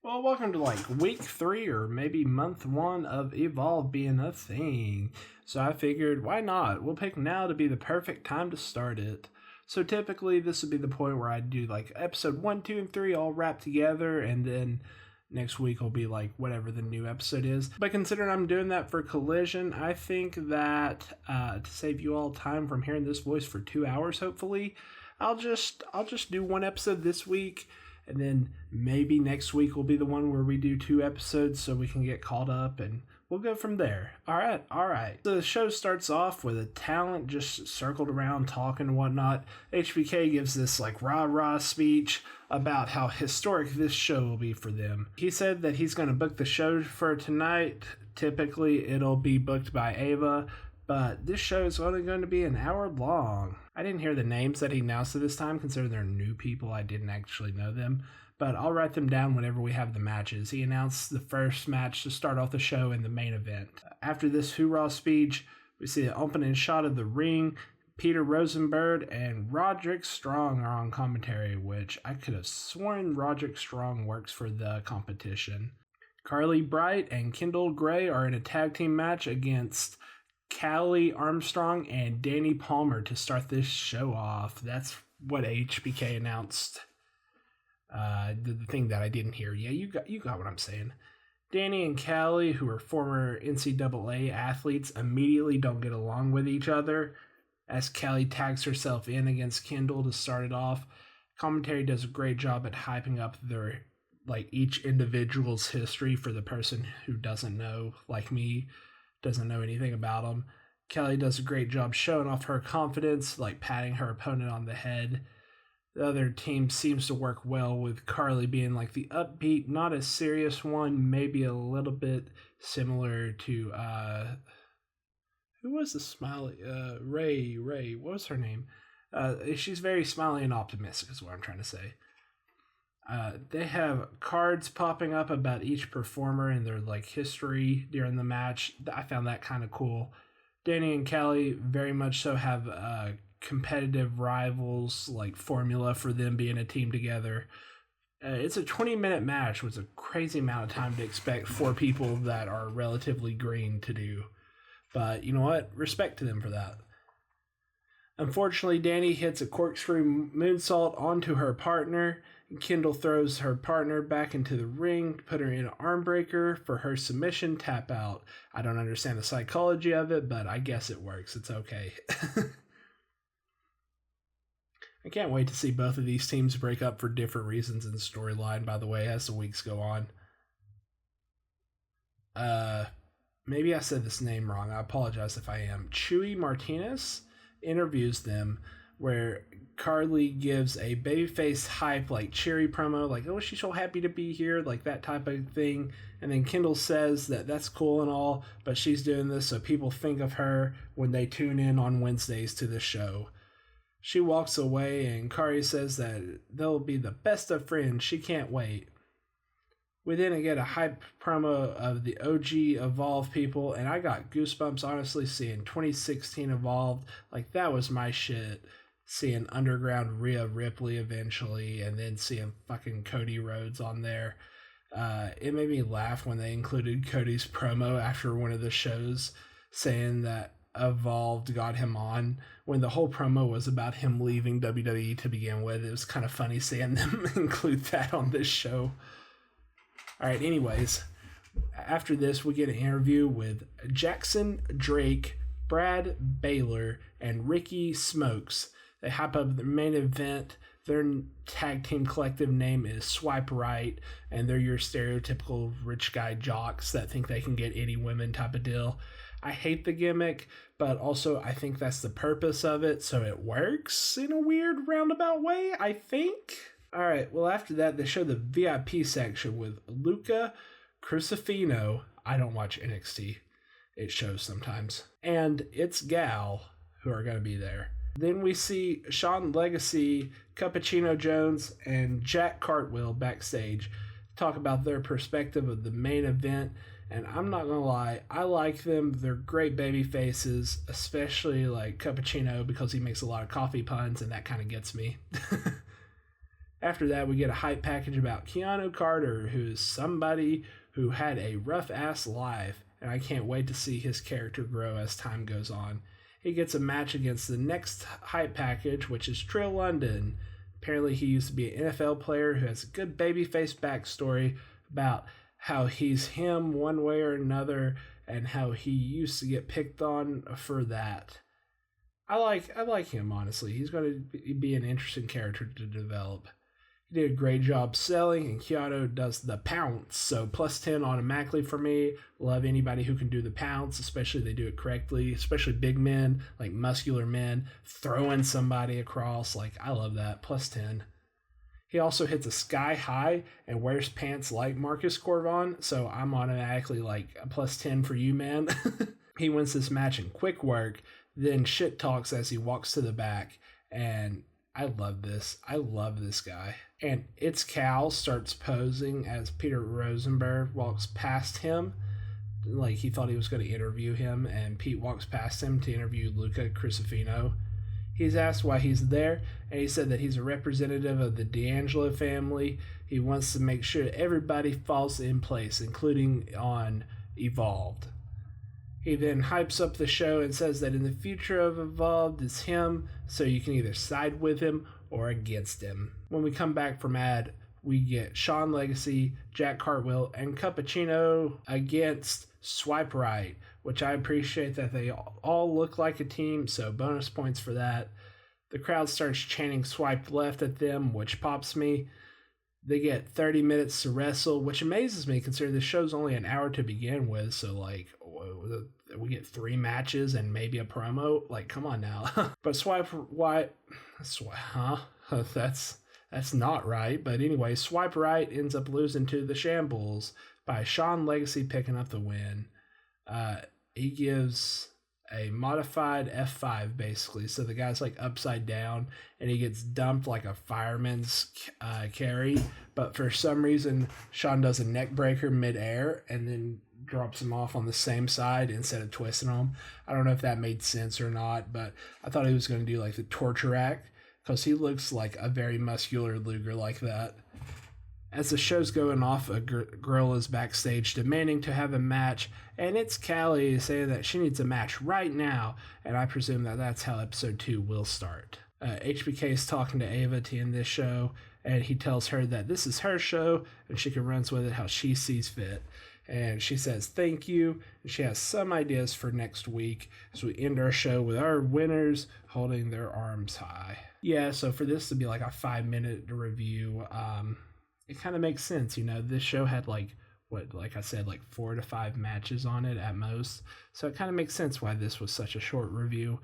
Well, welcome to week 3 or maybe month 1 of Evolve being a thing. So I figured, why not? We'll pick now to be the perfect time to start it. So typically, this would be the point where I do episode 1, 2, and 3 all wrapped together, and then next week will be whatever the new episode is. But considering I'm doing that for Collision, I think that to save you all time from hearing this voice for 2 hours, hopefully, I'll just do one episode this week. And then maybe next week will be the one where we do 2 episodes so we can get caught up and we'll go from there. All right. So the show starts off with a talent just circled around talking and whatnot. HBK gives this rah-rah speech about how historic this show will be for them. He said that he's going to book the show for tonight. Typically, it'll be booked by Ava, but this show is only going to be an hour long. I didn't hear the names that he announced at this time, considering they're new people. I didn't actually know them, but I'll write them down whenever we have the matches. He announced the first match to start off the show in the main event. After this hoorah speech, we see the opening shot of the ring. Peter Rosenberg and Roderick Strong are on commentary, which I could have sworn Roderick Strong works for the competition. Carly Bright and Kendall Gray are in a tag team match against Callie Armstrong and Danny Palmer to start this show off. That's what HBK announced. The thing that I didn't hear. Yeah, you got what I'm saying. Danny and Callie, who are former NCAA athletes, immediately don't get along with each other as Callie tags herself in against Kendall to start it off. Commentary does a great job at hyping up their each individual's history for the person who doesn't know, like me, doesn't know anything about them. Kelly does a great job showing off her confidence, patting her opponent on the head. The other team seems to work well with Carly being the upbeat, not as serious one, maybe a little bit similar to, who was the smiley, Ray, what was her name? She's very smiley and optimistic is what I'm trying to say. They have cards popping up about each performer and their history during the match. I found that kind of cool. Danny and Callie very much so have competitive rivals formula for them being a team together. It's a 20-minute match, which is a crazy amount of time to expect 4 people that are relatively green to do. But you know what? Respect to them for that. Unfortunately, Danny hits a corkscrew moonsault onto her partner. Kendall throws her partner back into the ring to put her in an arm breaker for her submission tap out. I don't understand the psychology of it, but I guess it works. It's okay. I can't wait to see both of these teams break up for different reasons in the storyline, by the way, as the weeks go on. Maybe I said this name wrong. I apologize if I am. Chewy Martinez interviews them where Carly gives a babyface hype cheery promo, oh, she's so happy to be here, that type of thing. And then Kendall says that that's cool and all, but she's doing this so people think of her when they tune in on Wednesdays to the show. She walks away and Carly says that they'll be the best of friends. She can't wait. We then get a hype promo of the OG Evolve people, and I got goosebumps, honestly, seeing 2016 Evolved. That was my shit. Seeing Underground Rhea Ripley eventually, and then seeing fucking Cody Rhodes on there. It made me laugh when they included Cody's promo after one of the shows, saying that Evolved got him on, when the whole promo was about him leaving WWE to begin with. It was kind of funny seeing them include that on this show. Alright, anyways, after this, we get an interview with Jackson Drake, Brad Baylor, and Ricky Smokes. They hop up the main event. Their tag team collective name is Swipe Right, and they're your stereotypical rich guy jocks that think they can get any women type of deal. I hate the gimmick, but also I think that's the purpose of it, so it works in a weird roundabout way, I think. Alright, well after that, they show the VIP section with Luca Crucifino. I don't watch NXT. It shows sometimes. And it's Gal who are going to be there. Then we see Sean Legacy, Cappuccino Jones, and Jack Cartwheel backstage talk about their perspective of the main event. And I'm not going to lie, I like them. They're great baby faces, especially Cappuccino because he makes a lot of coffee puns and that kind of gets me. After that, we get a hype package about Keanu Carter, who is somebody who had a rough-ass life, and I can't wait to see his character grow as time goes on. He gets a match against the next hype package, which is Trill London. Apparently, he used to be an NFL player who has a good babyface backstory about how he's him one way or another and how he used to get picked on for that. I like him, honestly. He's going to be an interesting character to develop. He did a great job selling, and Keanu does the pounce, so plus 10 automatically for me. Love anybody who can do the pounce, especially if they do it correctly, especially big men, like muscular men, throwing somebody across. Like, I love that, plus 10. He also hits a sky high and wears pants like Marcus Corvon, so I'm automatically like a plus 10 for you, man. He wins this match in quick work, then shit talks as he walks to the back, and I love this. I love this guy. And It's Cal starts posing as Peter Rosenberg walks past him. Like, he thought he was going to interview him, and Pete walks past him to interview Luca Crisafino. He's asked why he's there, and he said that he's a representative of the D'Angelo family. He wants to make sure everybody falls in place, including on Evolved. He then hypes up the show and says that in the future of Evolved is him, so you can either side with him or against him. When we come back from ad, we get Sean Legacy, Jack Cartwheel, and Cappuccino against Swipe Right, which I appreciate that they all look like a team, so bonus points for that. The crowd starts chanting Swipe Left at them, which pops me. They get 30 minutes to wrestle, which amazes me considering the show's only an hour to begin with. So, like, we get 3 matches and maybe a promo. Like, come on now. But Swipe Right, that's not right. But anyway, Swipe Right ends up losing to the Shambles by Sean Legacy picking up the win. He gives a modified F5 basically, so the guy's like upside down and he gets dumped like a fireman's carry, but for some reason Sean does a neck breaker midair and then drops him off on the same side instead of twisting him. I don't know if that made sense or not, but I thought he was going to do like the torture act because he looks like a very muscular Luger like that. As the show's going off, a girl is backstage demanding to have a match, and it's Callie saying that she needs a match right now, and I presume that that's how episode 2 will start. HBK is talking to Ava to end this show, and he tells her that this is her show, and she can run with it how she sees fit. And she says thank you, and she has some ideas for next week as we end our show with our winners holding their arms high. Yeah, so for this to be like a 5-minute review, it kind of makes sense, you know. This show had like I said, like 4 to 5 matches on it at most, so it kind of makes sense why this was such a short review.